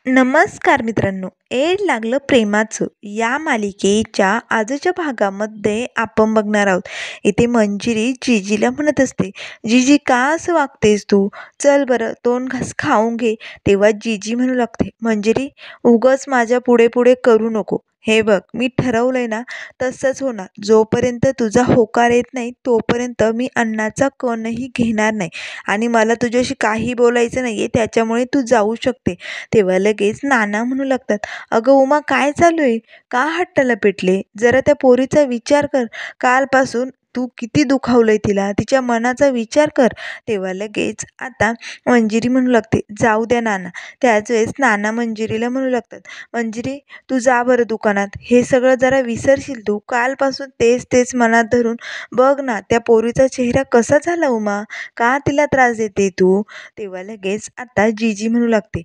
नमस्कार मित्रांनो, एड लागलं प्रेमाचं या मालिकेच्या आजच्या भागामध्ये आपण बघणार आहोत. इथे मंजिरी जिजीला म्हणत असते, जिजी का असं वागतेस तू? चल बरं 2 घास खाऊन घे. तेव्हा जिजी म्हणू लागते, मंजिरी उगाच माझ्या पुढे पुढे करू नको. हे बघ, मी ठरवलंय ना तसंच होणार. जोपर्यंत तुझा होकार येत नाही तोपर्यंत मी अन्नाचा कणही घेणार नाही आणि मला तुझ्याशी काही बोलायचं नाहीये, त्याच्यामुळे तू जाऊ शकते. तेव्हा लगेच नाना म्हणू लागतात, अगं उमा काय चालू आहे? का हट्टाला पेटले? जरा त्या पोरीचा विचार कर. कालपासून तू किती दुखावलंय तिला, तिच्या मनाचा विचार कर. तेव्हा लगेच आता मंजिरी म्हणू लागते, जाऊ द्या नाना. त्याच वेळेस नाना मंजिरीला म्हणू लागतात, मंजिरी तू जा बरं दुकानात. हे सगळं जरा विसरशील तू. कालपासून तेच तेच मनात धरून बघ ना त्या पोरीचा चेहरा कसा झाला उमा. का तिला त्रास देते तू? तेव्हा लगेच आता जिजी म्हणू लागते,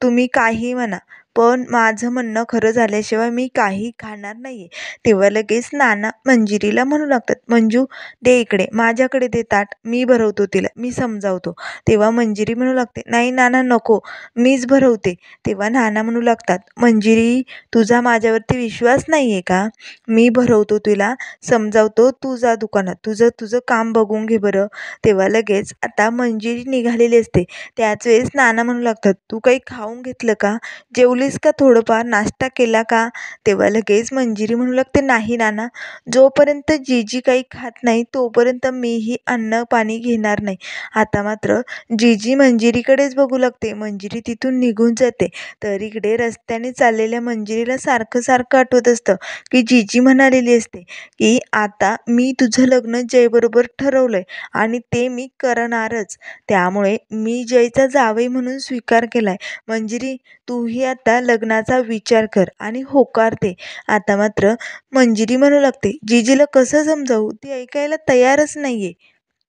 तुम्ही काही म्हणा, पण माझं म्हणणं खरं झाल्याशिवाय मी काही खाणार नाहीये. तेव्हा लगेच नाना मंजिरीला म्हणू लागतात, मंजू दे इकडे, माझ्याकडे दे ताट, मी भरवतो तिला, मी समजावतो. तेव्हा मंजिरी म्हणू लागते, नाही नाना नको, मीच भरवते. तेव्हा नाना म्हणू लागतात, मंजिरी तुझा माझ्यावरती विश्वास नाहीये का? मी भरवतो तिला, समजावतो, तू जा दुकानात, तुझं तुझं काम बघून घे बरं. तेव्हा लगेच आता मंजिरी निघालेली असते. त्याच वेळेस नाना म्हणू लागतात, तू काही खाऊन घेतलं का? जेवलीस का? थोडंफार नाश्ता केला का? तेव्हा लगेच मंजिरी म्हणू लागते, नाही नाना, जोपर्यंत जिजी काही खात नाही तोपर्यंत मीही अन्न पाणी घेणार नाही. आता मात्र जिजी मंजिरीकडेच बघू लागते. मंजिरी तिथून निघून जाते. तर इकडे रस्त्याने चाललेल्या मंजिरीला सारखं सारखं आठवत असतं की जिजी म्हणालेली असते की आता मी तुझं लग्न जयबरोबर ठरवलंय आणि ते मी करणारच. त्यामुळे मी जयचा जावई म्हणून स्वीकार केलाय. मंजिरी तूही आता लग्नाचा विचार कर आणि होकार दे. आता मात्र मंजिरी म्हणू लागते, जिजीला कसं समजावू? ती ऐकायला तयारच नाहीये.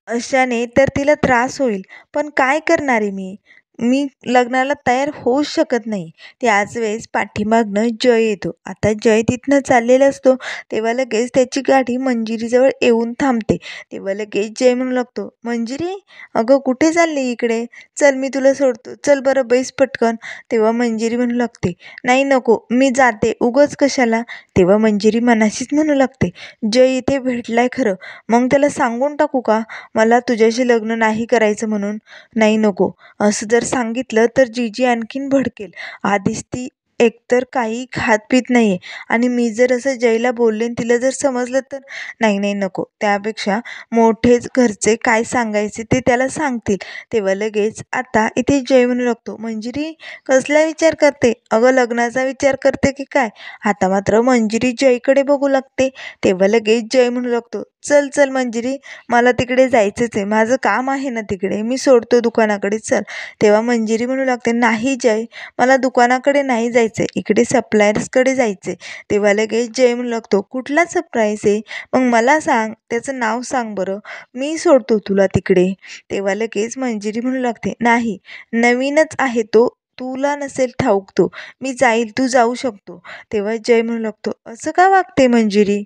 अशाने तर तिला त्रास होईल. पण काय करणार आहे मी? मी लग्नाला तयार होऊच शकत नाही. त्याच वेळेस पाठीमागनं जय येतो. आता जय तिथनं चाललेला असतो. तेव्हा लगेच त्याची गाडी मंजिरीजवळ येऊन थांबते. तेव्हा लगेच जय म्हणू लागतो, मंजिरी अगं कुठे चालली इकडे? चल मी तुला सोडतो. चल बरं बैस पटकन. तेव्हा मंजिरी म्हणू लागते, नाही नको, मी जाते. उगाच कशाला? तेव्हा मंजिरी मनाशीच म्हणू लागते, जय इथे भेटलाय खरं, मग त्याला सांगून टाकू का मला तुझ्याशी लग्न नाही करायचं म्हणून? नाही नको. असं जर सांगितलं तर जिजी आणखीन भडकेल. आधीच ती एकतर काही खात पीत नाहीये आणि मी जर असं जयला बोलले आणि तिला जर समजलं तर नाही नाही नको. त्यापेक्षा मोठेच घरचे काय सांगायचे ते त्याला सांगतील. तेव्हा लगेच आता इथे जय म्हणू लागतो, मंजिरी कसला विचार करते? अगं लग्नाचा विचार करते की काय? आता मात्र मंजिरी जयकडे बघू लागते. तेव्हा लगेच जय म्हणू लागतो, चल चल मंजिरी, मला तिकडे जायचंच आहे. माझं काम आहे ना तिकडे, मी सोडतो दुकानाकडे, चल. तेव्हा मंजिरी म्हणू लागते, नाही जय, मला दुकानाकडे नाही जायचंय, इकडे सप्लायर्सकडे जायचंय. तेव्हा लगेच जय म्हणू लागतो, कुठला सरप्राईज आहे? मग मला सांग, त्याचं नाव सांग बरं, मी सोडतो तुला तिकडे. तेव्हा लगेच मंजिरी म्हणू लागते, नाही, नवीनच आहे तो, तुला नसेल ठाऊक तो. मी जाईल, तू जाऊ शकतो. तेव्हा जय म्हणू लागतो, असं का वागते मंजिरी?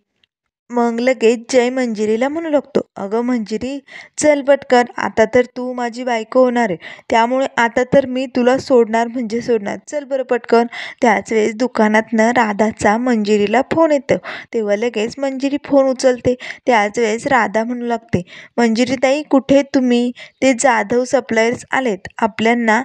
मग लगेच जय मंजिरीला म्हणू लागतो, अगं मंजिरी चल पटकन, आता तर तू माझी बायको होणार आहे. त्यामुळे आता तर मी तुला सोडणार म्हणजे सोडणार. चल बरं पटकन. त्याच वेळेस दुकानातनं राधाचा मंजिरीला फोन येतो. तेव्हा लगेच मंजिरी फोन उचलते. त्याच वेळेस राधा म्हणू लागते, मंजिरीताई कुठे तुम्ही? ते जाधव सप्लायर्स आलेत, आपल्यांना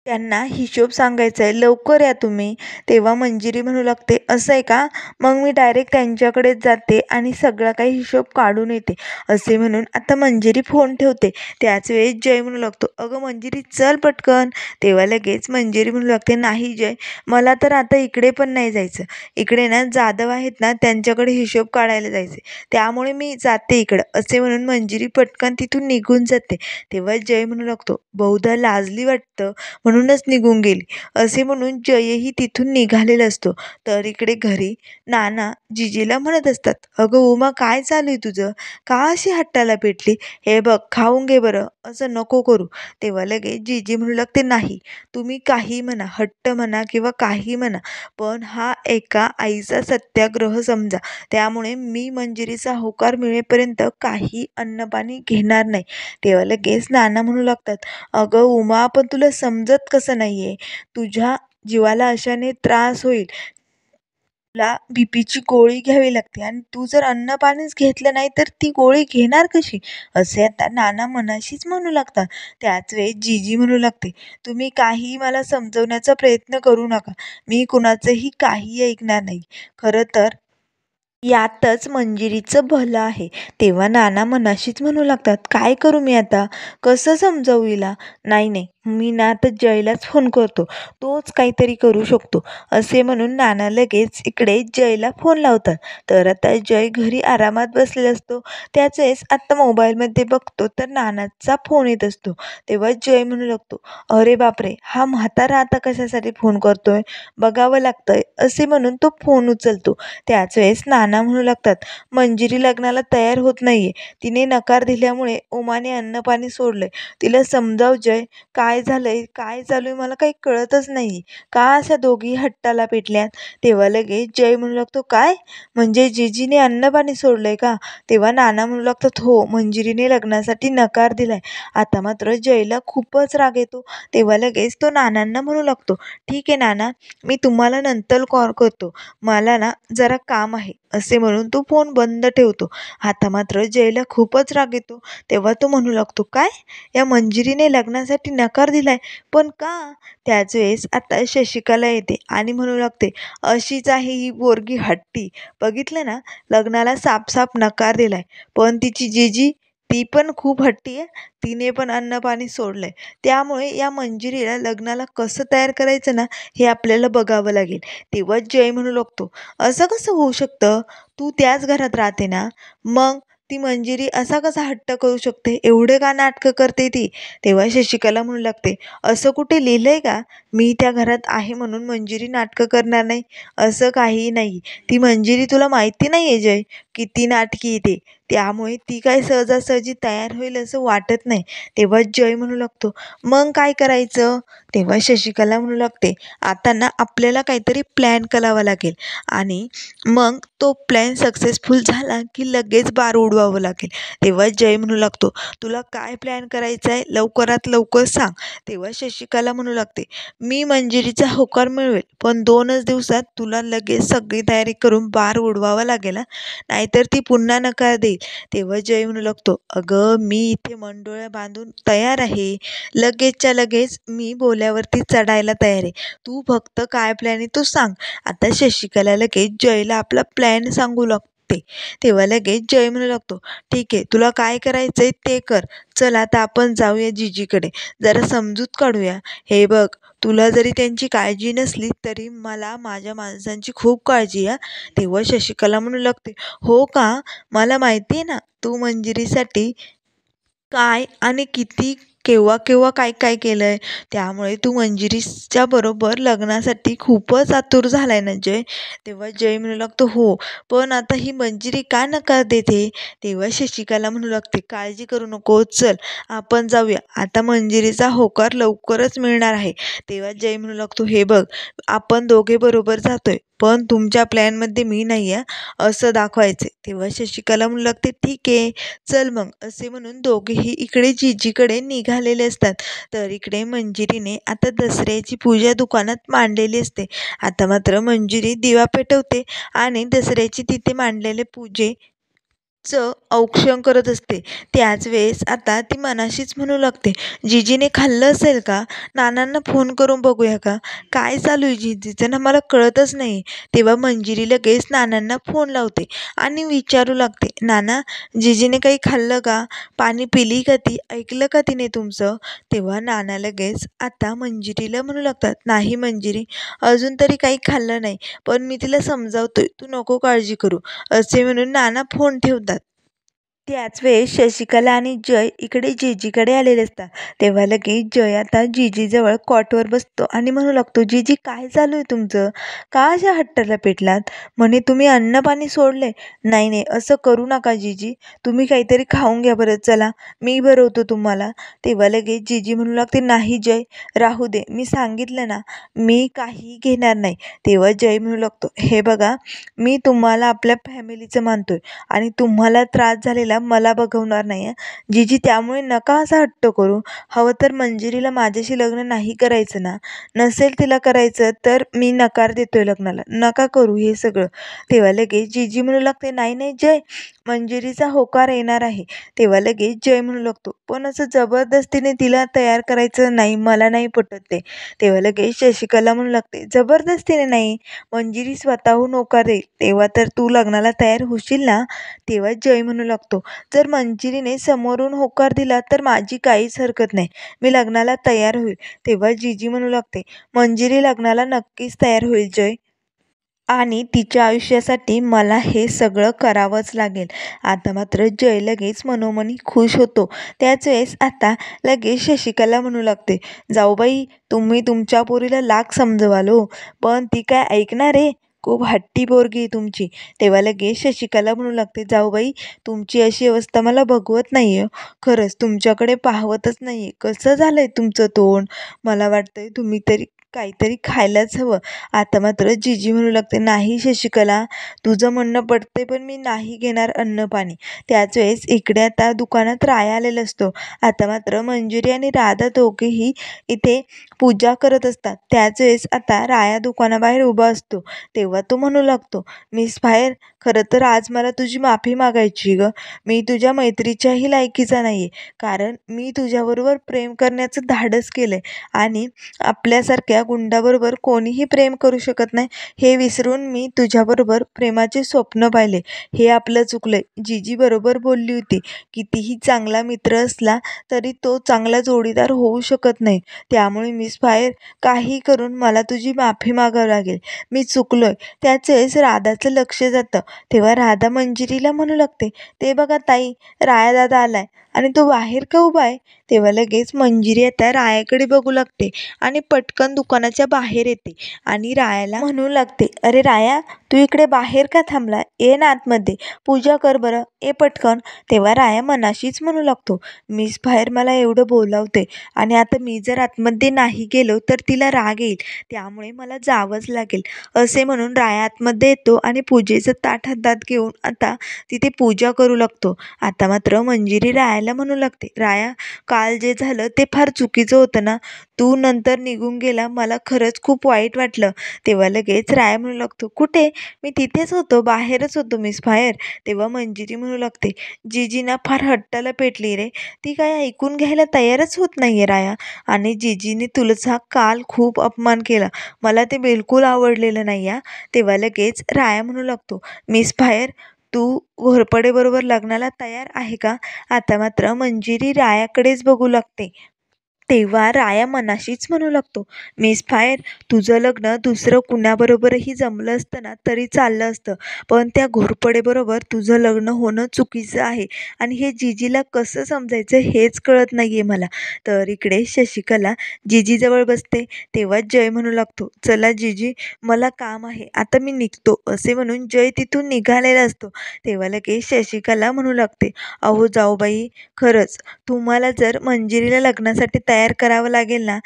त्यांना हिशोब सांगायचा आहे, लवकर या तुम्ही. तेव्हा मंजिरी म्हणू लागते, असं आहे का? मग मी डायरेक्ट त्यांच्याकडेच जाते आणि सगळा काही हिशोब काढून येते. असे म्हणून आता मंजिरी फोन ठेवते. त्याच वेळेस जय म्हणू लागतो, अगं मंजिरी चल पटकन. तेव्हा लगेच मंजिरी म्हणू लागते, नाही जय, मला तर आता इकडे पण नाही जायचं. इकडे ना जाधव आहेत ना, त्यांच्याकडे हिशोब काढायला जायचे, त्यामुळे मी जाते इकडं. असे म्हणून मंजिरी पटकन तिथून निघून जाते. तेव्हा जय म्हणू लागतो, बहुधा लाजली वाटतं म्हणूनच निघून गेली. असे म्हणून जयही तिथून निघालेला असतो. तर इकडे घरी नाना जिजीला म्हणत असतात, अगं उमा काय चालू आहे तुझं? का अशी हट्टाला पेटली? हे बघ खाऊन घे बरं, असं नको करू. तेव्हा लगेच जिजी म्हणू लागते, नाही, तुम्ही काही म्हणा, हट्ट म्हणा किंवा काही म्हणा, पण हा एका आईचा सत्याग्रह समजा. त्यामुळे मी मंजिरीचा होकार मिळेपर्यंत काही अन्नपाणी घेणार नाही. तेव्हा लगेच नाना म्हणू लागतात, अगं उमा पण तुला समजत कळत कसं नाही आहे? तुझ्या जीवाला अशाने त्रास होईल. तुला बीपीची गोळी घ्यावी लागते आणि तू जर अन्न-पाणीच घेतलं नाही तर ती गोळी घेणार कशी?" असे आता नाना मनाशीच म्हणू लागतात. त्याच वेळी जीजी म्हणू लागते, "तुम्ही काहीही मला समजवण्याचा प्रयत्न करू नका. मी कुणाचंही काहीही ऐकणार नाही. खरं तर यातच मंजिरीचं भलं आहे." तेव्हा नाना मनाशीच म्हणू लागतात, "काय करू मी आता? कसं समजावू हिला? नाही नाही, मी ना आता जयलाच फोन करतो. तोच काहीतरी करू शकतो." असे म्हणून नाना लगेच इकडे जयला फोन लावतात. तर आता जय घरी आरामात बसलेला असतो. त्याच वेळेस आत्ता मोबाईलमध्ये बघतो तर नानाचा फोन येत असतो. तेव्हा जय म्हणू लागतो, "अरे बापरे! हा म्हातारा आता कशासाठी फोन करतोय? बघावं लागतंय." असे म्हणून तो फोन उचलतो. त्याच वेळेस नाना म्हणू लागतात, "मंजिरी लग्नाला तयार होत नाहीये. तिने नकार दिल्यामुळे उमाने अन्नपाणी सोडलंय. तिला समजाव जय. काय झालंय? काय चालू आहे? मला काही कळतच नाहीये. का अशा दोघी हट्टाला पेटल्यात?" तेव्हा लगेच जय म्हणू लागतो, "काय? म्हणजे जिजीने अन्नपाणी सोडलंय का?" तेव्हा नाना म्हणू लागतात, "हो, मंजिरीने लग्नासाठी नकार दिलाय." आता मात्र जयला खूपच राग येतो. तेव्हा लगेच तो नानांना म्हणू लागतो, "ठीक आहे नाना, मी तुम्हाला नंतर कॉल करतो. मला ना जरा काम आहे." असे म्हणून तो फोन बंद ठेवतो. आता मात्र जयला खूपच राग येतो. तेव्हा तो म्हणू लागतो, "काय? या मंजिरीने लग्नासाठी नकार दिलाय? पण का?" त्याच वेळेस आता शशिकला येते आणि म्हणू लागते, "अशीच आहे ही पोरगी हट्टी. बघितलं ना, लग्नाला साफ नकार दिलाय. पण तिची जीजी, ती पण खूप हट्टी आहे. तिने पण अन्नपाणी सोडलंय. त्यामुळे या मंजिरीला लग्नाला कसं तयार करायचं ना, हे आपल्याला बघावं लागेल." तेव्हा जय म्हणू लागतो, "असं कसं होऊ शकतं? तू त्याच घरात राहते ना? मग ती मंजिरी असा कसा हट्ट करू शकते? एवढे का नाटकं करते ती?" तेव्हा शशिकला म्हणू लागते, "असं कुठे लिहिलंय का? मी त्या घरात आहे म्हणून मंजिरी नाटकं करणार नाही? असं काहीही नाही. ती मंजिरी तुला माहिती नाही आहे जय, किती नाटकी आहे ती. त्यामुळे ती काय सहजासहजी तयार होईल असं वाटत नाही." तेव्हा जय म्हणू लागतो, "मग काय करायचं?" तेव्हा शशिकला म्हणू लागते, "आता ना आपल्याला काहीतरी प्लॅन करावा लागेल आणि मग तो प्लॅन सक्सेसफुल झाला की लगेच बार उडवावं लागेल." तेव्हा जय म्हणू लागतो, "तुला काय प्लॅन करायचा आहे? लवकरात लवकर सांग." तेव्हा शशिकला म्हणू लागते, "मी मंजिरीचा होकार मिळवेल, पण 2च दिवसात तुला लगेच सगळी तयारी करून बार उडवावा लागेल हां, नाहीतर ती पुन्हा नकार देईल." तेव्हा जय म्हणू लागतो, "अगं मी इथे मनडोळ्या बांधून तयार आहे. लगेचच्या लगेच मी बोल्यावरती चढायला तयार आहे. तू फक्त काय प्लॅन आहे तो सांग." आता शशिकला लगेच जयला आपला प्लॅन सांगू लागते. तेव्हा लगेच जय म्हणू लागतो, "ठीक आहे, तुला काय करायचंय ते कर. चल आता आपण जाऊया जीजीकडे. जरा समजूत काढूया. हे बघ, तुला जरी त्यांची काळजी नसली तरी मला माझ्या माणसांची खूप काळजी आहे." तेव्हा शशिकला म्हणू लागते, "हो का? मला माहिती आहे ना तू मंजिरीसाठी काय आणि किती, केव्हा केव्हा काय काय केलंय. त्यामुळे तू मंजिरीच्या बरोबर लग्नासाठी खूपच आतुर झालाय ना जय." तेव्हा जय म्हणू लागतो, "हो, पण आता ही मंजिरी का नकार देते?" तेव्हा शशिकला म्हणू लागते, "काळजी करू नको, चल आपण जाऊया. आता मंजिरीचा होकार लवकरच मिळणार आहे." तेव्हा जय म्हणू लागतो, "हे बघ, आपण दोघे बरोबर जातोय, पण तुमच्या प्लॅनमध्ये मी नाही आहे असं दाखवायचे." तेव्हा शशिकला म्हणू लागते, "ठीक आहे, चल मग." असे म्हणून दोघेही इकडे जीजीकडे निघालेले असतात. तर इकडे मंजिरीने आता दसऱ्याची पूजा दुकानात मांडलेली असते. आता मात्र मंजिरी दिवा पेटवते आणि दसऱ्याची तिथे मांडलेले पूजेचं औक्षण करत असते. त्याच वेळेस आता ती मनाशीच म्हणू लागते, "जीजीने खाल्लं असेल का? नानांना फोन करून बघूया का? काय चालू आहे जीजीचं ना, मला कळतच नाही." तेव्हा मंजिरी लगेच नानांना फोन लावते आणि विचारू लागते, "नाना, जीजीने काही खाल्लं का? पाणी पिली का ती? ऐकलं का तिने तुमचं?" तेव्हा नाना लगेच आता मंजिरीला म्हणू लागतात, "नाही मंजिरी, अजून तरी काही खाल्लं नाही, पण मी तिला समजावतोय, तू नको काळजी करू." असे म्हणून नाना फोन ठेवतात. त्याच वेळेस शशिकला आणि जय इकडे जीजीकडे आलेले असतात. तेव्हा लगेच जय आता जीजीजवळ कॉटवर बसतो आणि म्हणू लागतो, "जीजी काय चालू आहे तुमचं? का अशा हट्टाला पेटलात? म्हणे तुम्ही अन्नपाणी सोडले." "नाही नाही, असं करू नका जीजी. तुम्ही काहीतरी खाऊन घ्या बरं, चला मी भरवतो तुम्हाला." तेव्हा लगेच जीजी म्हणू लागते, "नाही जय, राहू दे. मी सांगितलं ना, मी काही घेणार नाही." तेव्हा जय म्हणू लागतो, "हे बघा, मी तुम्हाला आपल्या फॅमिलीचं मानतोय आणि तुम्हाला त्रास झालेला मंजिरीला मला बघवणार नाही. जीजी त्यामुळे नका असा हट्ट करू. हवं तर मंजिरीला माझ्याशी लग्न नाही करायचं ना. नसेल तिला करायचं तर मी नकार देतोय लग्नाला. नका करू हे सगळं. तेव्हा लगेच जीजी म्हणू लागते, नाही नाही जय, मंजिरीचा होकार येणार आहे. तेव्हा लगेच जय म्हणू लागतो, पण असं जबरदस्तीने तिला तयार करायचं नाही, मला नाही पटत ते. तेव्हा लगेच शशिकला म्हणू लागते, जबरदस्तीने नाही, मंजिरी स्वतःहून होकार देईल तेव्हा तर तू लग्नाला तयार होशील ना. तेव्हा जय म्हणू लागतो, जर मंजिरीने समोरून होकार दिला तर माझी काहीच हरकत नाही, मी लग्नाला तयार होईल. तेव्हा जीजी म्हणू लागते, मंजिरी लग्नाला नक्कीच तयार होईल जय, आणि तिच्या आयुष्यासाठी मला हे सगळं करावंच लागेल. आता मात्र जय लगेच मनोमनी खुश होतो. त्याच वेळेस आता लगेच शशिकला म्हणू लागते, जाऊबाई तुम्ही तुमच्या पोरीला लाख समजवाल हो, पण ती काय ऐकणार आहे, खूप हट्टी पोरगी आहे तुमची. तेव्हा लगेच शशिकला म्हणू लागते, जाऊबाई तुमची अशी अवस्था मला बघवत नाही आहे, खरंच तुमच्याकडे पाहवतच नाही आहे, कसं झालं आहे तुमचं तोंड, मला वाटतंय तुम्ही तरी काहीतरी खायलाच हवं. आता मात्र जीजी म्हणू लागते, नाही शशिकला तुझं म्हणणं पटते, पण मी नाही घेणार अन्न पाणी. त्याच वेळेस इकडे आता दुकानात राया आलेला असतो. आता मात्र मंजिरी आणि राधा दोघेही इथे पूजा करत असतात. त्याच वेळेस आता राया दुकानाबाहेर उभा असतो. तेव्हा तो म्हणू लागतो, मिस बाहेर, खरं तर आज मला तुझी माफी मागायची ग, मी तुझ्या मैत्रीच्याही लायकीचा नाहीये, कारण मी तुझ्याबरोबर प्रेम करण्याचं धाडस केलंय आणि आपल्यासारख्या गुंडाबरोबर कोणीही प्रेम करू शकत नाही हे विसरून मी तुझ्याबरोबर प्रेमाचे स्वप्न पाहिले, हे आपलं चुकलंय. जीजी बरोबर बोलली होती, कितीही चांगला मित्र असला तरी तो चांगला जोडीदार होऊ शकत नाही. त्यामुळे मिस बाहेर, काही करून मला तुझी माफी मागावी लागेल, मी चुकलोय. त्याच वेळेस राधाचं लक्ष जातं. तेव्हा राधा मंजिरीला म्हणू लागते, ते बघा ताई, राया दादा आलाय आणि तो बाहेर का उभा आहे. तेव्हा लगेच मंजिरी आता रायाकडे बघू लागते आणि पटकन दुकानाच्या बाहेर येते आणि रायाला म्हणू लागते, अरे राया तू इकडे बाहेर का थांबला, ये ना आतमध्ये, पूजा कर बरं, ये पटकन. तेव्हा राया मनाशीच म्हणू लागतो, मिस बाहेर मला एवढं बोलावते आणि आता मी जर आतमध्ये नाही गेलो तर तिला राग येईल, त्यामुळे मला जावंच लागेल. असे म्हणून राया आतमध्ये येतो आणि पूजेचं ताट हातात घेऊन आता तिथे पूजा करू लागतो. आता मात्र मंजिरी रायाला म्हणू लागते, राया काल जे झालं ते फार चुकीचं होतं ना, तू नंतर निघून गेला, मला खरंच खूप वाईट वाटलं. तेव्हा लगेच राया म्हणू लागतो, कुठे, मी तिथेच होतो, बाहेरच होतो मिस बाहेर. तेव्हा मंजिरी म्हणू लागते, जीजीना फार हट्टाला पेटली रे, ती काय ऐकून घ्यायला तयारच होत नाहीये राया, आणि जीजीने तुझा काल खूप अपमान केला, मला ते बिलकुल आवडलेलं नाही या. तेव्हा लगेच राया म्हणू लागतो, मिस बाहेर तू घोरपडेबरोबर लग्नाला तयार आहे का. आता मात्र मंजिरी रायाकडेच बघू लागते. तेव्हा राया मनाशीच म्हणू लागतो, मिस फायर तुझं लग्न दुसरं कुणाबरोबरही जमलं असतं ना तरी चाललं असतं, पण त्या घोरपडेबरोबर तुझं लग्न होणं चुकीचं आहे आणि हे जीजीला कसं समजायचं हेच कळत नाहीये मला. तर इकडे शशिकला जीजीजवळ बसते. तेव्हा जय म्हणू लागतो, चला जीजी मला काम आहे, आता मी निघतो. असे म्हणून जय तिथून निघालेला असतो. तेव्हा लगेच शशिकला म्हणू लागते, अहो जाऊबाई, खरंच तुम्हाला जर मंजिरीला लग्नासाठी तयार करावं लागेल ना,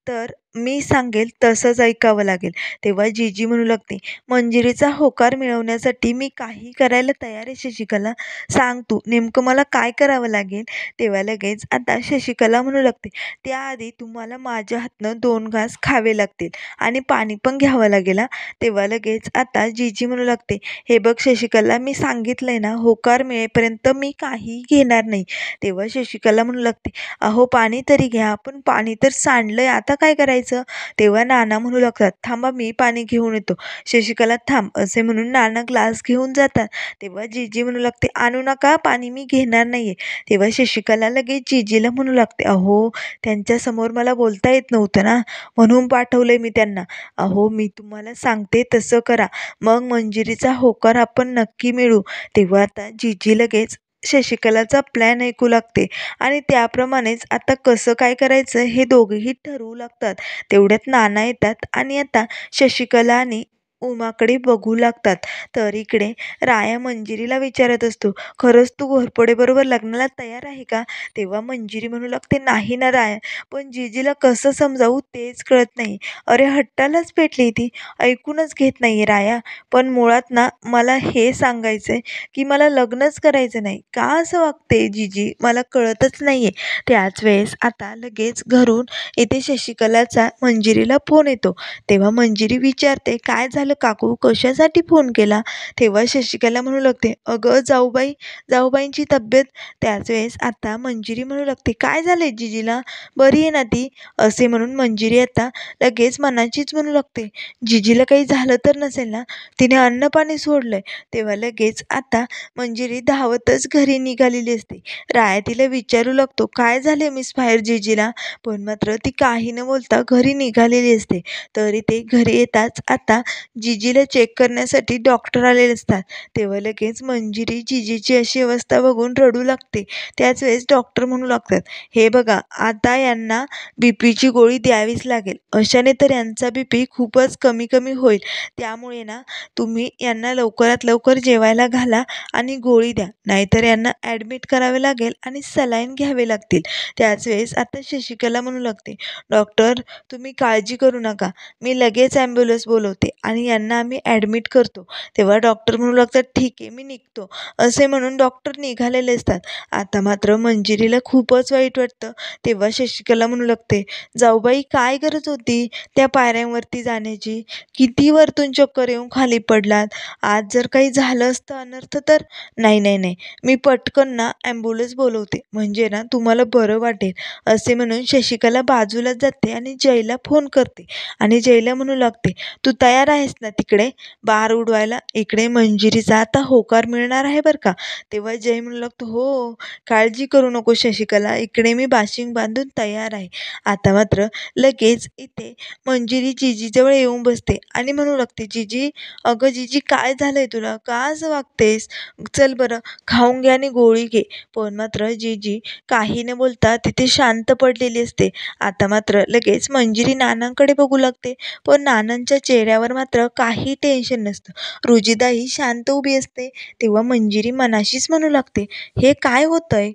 तर मी सांगेल तसंच ऐकावं लागेल. तेव्हा जीजी म्हणू लागते, मंजिरीचा होकार मिळवण्यासाठी मी काही करायला तयार आहे शशिकला, सांग तू नेमकं मला काय करावं लागेल. तेव्हा लगेच आता शशिकला म्हणू लागते, त्याआधी तुम्हाला माझ्या हातनं 2 घास खावे लागतील आणि पाणी पण घ्यावं लागेल. तेव्हा लगेच आता जीजी म्हणू लागते, हे बघ शशिकला, मी सांगितलंय ना, होकार मिळेपर्यंत मी काही घेणार नाही. तेव्हा शशिकला म्हणू लागते, अहो पाणी तरी घ्या, पण पाणी तर सांडलंय, आता काय करायचं. तेव्हा नाना म्हणू लागतात, थांबा मी पाणी घेऊन येतो. शशिकला थांब, असे म्हणून नाना ग्लास घेऊन जातात. तेव्हा जीजी म्हणू लागते, आणू नका पाणी, मी घेणार नाहीये. तेव्हा शशिकला लगेच जीजीला म्हणू लागते, अहो त्यांच्यासमोर मला बोलता येत नव्हतं ना, म्हणून पाठवलंय मी त्यांना. अहो मी तुम्हाला सांगते तसं करा, मग मंजिरीचा होकार आपण नक्की मिळू. तेव्हा आता जीजी लगेच शशिकलाचा प्लॅन ऐकू लागते आणि त्याप्रमाणेच आता कसं काय करायचं हे दोघेही ठरवू लागतात. तेवढ्यात नाना येतात आणि आता शशिकला आणि उमाकडे बघू लागतात. तर इकडे राया मंजिरीला विचारत असतो, खरंच तू घोरपडेबरोबर लग्नाला तयार आहे का? तेव्हा मंजिरी म्हणू लागते, नाही ना राया, पण जीजीला कसं समजावू तेच कळत नाही. अरे हट्टालाच पेटली ती, ऐकूनच घेत नाहीये राया. पण मुळात ना मला हे सांगायचंय की मला लग्नच करायचं नाही. का असं वागते जीजी मला कळतच नाहीये. त्याच वेळेस आता लगेच घरून इथे शशिकलाचा मंजिरीला फोन येतो. तेव्हा मंजिरी विचारते, काय झालं काकू, कशासाठी फोन केला? तेव्हा शशिकला म्हणू लागते, अगं जाऊबाई, जाऊबाईंची तब्येत. त्याच वेळेस आता मंजिरी म्हणू लागते, काय झालंय जीजीला, बरी आहे ना ती? असे म्हणून मंजिरी आता लगेच मनाचीच म्हणू लागते, जीजीला काही झालं तर नसेल ना, तिने अन्नपाणी सोडलंय. तेव्हा लगेच आता मंजिरी धावतच घरी निघालेली असते. राया तिला विचारू लागतो, काय झाले मिस बाहेर जीजीला? पण मात्र ती काही न बोलता घरी निघालेली असते. तरी ते घरी येताच आता जीजीला चेक करण्यासाठी डॉक्टर आलेले असतात. तेव्हा लगेच मंजिरी जीजीची अशी अवस्था बघून रडू लागते. त्याच वेळेस डॉक्टर म्हणू लागतात, हे बघा आता यांना बीपीची गोळी द्यावीच लागेल, अशाने तर यांचा बीपी खूपच कमी कमी होईल. त्यामुळे ना तुम्ही यांना लवकरात लवकर जेवायला घाला आणि गोळी द्या, नाहीतर यांना ॲडमिट करावे लागेल आणि सलाईन घ्यावे लागतील. त्याच वेळेस आता शशिकला म्हणू लागते, डॉक्टर तुम्ही काळजी करू नका, मी लगेच ॲम्ब्युलन्स बोलवते आणि यांना आम्ही ॲडमिट करतो. तेव्हा डॉक्टर म्हणू लागतात, ठीक आहे मी निघतो. असे म्हणून डॉक्टर निघालेले असतात. आता मात्र मंजिरीला खूपच वाईट वाटतं. तेव्हा शशिकला म्हणू लागते, जाऊबाई काय गरज होती त्या पायऱ्यांवरती जाण्याची? किती वरतून चक्कर येऊन खाली पडलात. आज जर काही झालं असतं अनर्थ तर? नाही नाही नाही, मी पटकन ना ॲम्ब्युलन्स बोलवते, म्हणजे ना तुम्हाला बरं वाटेल. असे म्हणून शशिकला बाजूला जाते आणि जयला फोन करते आणि जयला म्हणू लागते, तू तयार आहेस ना तिकडे बार उडवायला? इकडे मंजिरीचा आता होकार मिळणार आहे बरं का. तेव्हा जय म्हणू लागतो, हो काळजी करू नको शशिकला, इकडे मी बाशिंग बांधून तयार आहे. आता मात्र लगेच इथे मंजिरी जीजीजवळ येऊन बसते आणि म्हणू लागते, जीजी, अगं जीजी काय झालंय तुला, का असं वागतेस? चल बरं खाऊन घे आणि गोळी घे. पण मात्र जीजी काही न बोलता तिथे शांत पडलेली असते. आता मात्र लगेच मंजिरी नानांकडे बघू लागते, पण नानांच्या चेहऱ्यावर मात्र काही टेन्शन नसतं. रुजिदाही शांत उभी असते. तेव्हा मंजिरी मनाशीच म्हणू लागते, हे काय होतंय?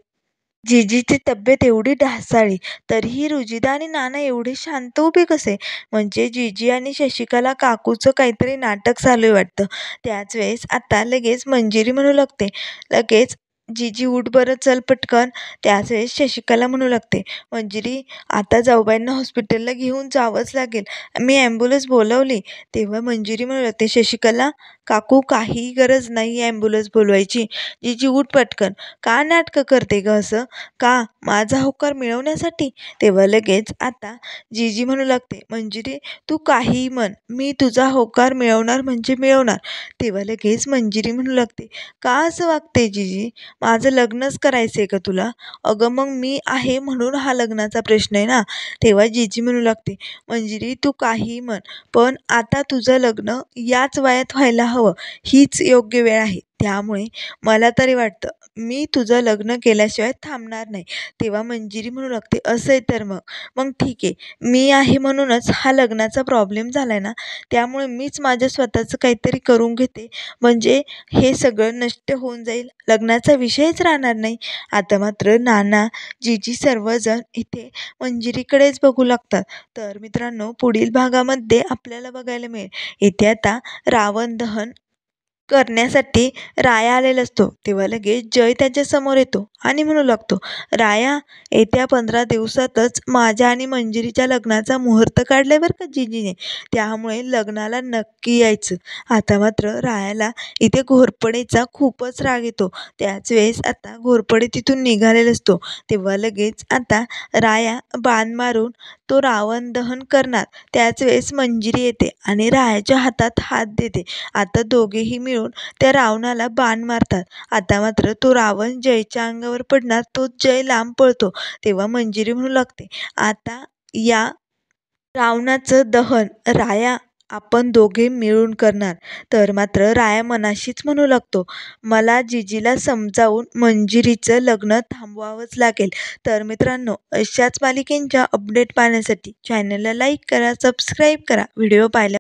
जीजीची तब्येत एवढी ढासाळी, तरीही रुजिदा आणि नाना एवढे शांत उभे कसे? म्हणजे जीजी आणि शशिकला काकूचं काहीतरी नाटक चालू आहे वाटतं. त्याच वेळेस आता लगेच मंजिरी म्हणू लागते, लगेच जीजी उठ बरं चल पटकन. त्याच वेळेस शशिकला म्हणू लागते, मंजिरी आता जाऊबाईंना हॉस्पिटलला घेऊन जावंच लागेल, मी ॲम्ब्युलन्स बोलवली. तेव्हा मंजिरी म्हणू लागते, शशिकला काकू काहीही गरज नाही ॲम्ब्युलन्स बोलवायची, जीजी उठ पटकन. का नाटकं करते ग असं? का माझा होकार मिळवण्यासाठी? तेव्हा लगेच आता जीजी म्हणू लागते, मंजिरी तू काहीही म्हण, मी तुझा होकार मिळवणार म्हणजे मिळवणार. तेव्हा लगेच मंजिरी म्हणू लागते, का असं वागते जीजी, माझं लग्नच करायचं आहे का तुला? अगं मग मी आहे म्हणून हा लग्नाचा प्रश्न आहे ना. तेव्हा जीजी म्हणू लागते, मंजिरी तू काहीही म्हण, पण आता तुझं लग्न याच वयात व्हायला हवं, हीच योग्य वेळ आहे. त्यामुळे मला तरी वाटतं मी तुझं लग्न केल्याशिवाय थांबणार नाही. तेव्हा मंजिरी म्हणू लागते, असं आहे तर मग मग ठीक आहे, मी आहे म्हणूनच हा लग्नाचा प्रॉब्लेम झाला आहे ना, त्यामुळे मीच माझं स्वतःचं काहीतरी करून घेते, म्हणजे हे सगळं नष्ट होऊन जाईल, लग्नाचा विषयच राहणार नाही. आता मात्र नाना जीजी सर्वजण इथे मंजिरीकडेच बघू लागतात. तर मित्रांनो पुढील भागामध्ये आपल्याला बघायला मिळेल, इथे आता रावण दहन करण्यासाठी राया आलेला असतो. तेव्हा लगेच जय त्याच्यासमोर येतो आणि म्हणू लागतो, राया येत्या 15 दिवसातच माझ्या आणि मंजिरीच्या लग्नाचा मुहूर्त काढलाय बरं का जीजीने, त्यामुळे लग्नाला नक्की यायचं. आता मात्र रायाला इथे घोरपडेचा खूपच राग येतो. त्याच वेळेस आता घोरपडे तिथून निघालेला असतो. तेव्हा लगेच आता राया बाण मारून तो रावण दहन करणार. त्याच वेळेस मंजिरी येते आणि रायाच्या हातात हात देते. आता दोघेही मिळून त्या रावणाला बाण मारतात. आता मात्र तो रावण जयच्या अंगावर पडणार, तो जय लांब पळतो. तेव्हा मंजिरी म्हणू लागते, आता या रावणाचं दहन राया आपण दोघे मिळून करणार. तर मात्र राया मनाशीच म्हणू लागतो, मला जीजीला समजावून मंजिरीचं लग्न थांबवावंच लागेल. तर मित्रांनो अशाच मालिकेंच्या अपडेट पाहण्यासाठी चॅनलला लाईक करा, सबस्क्राईब करा. व्हिडिओ पाहिल्या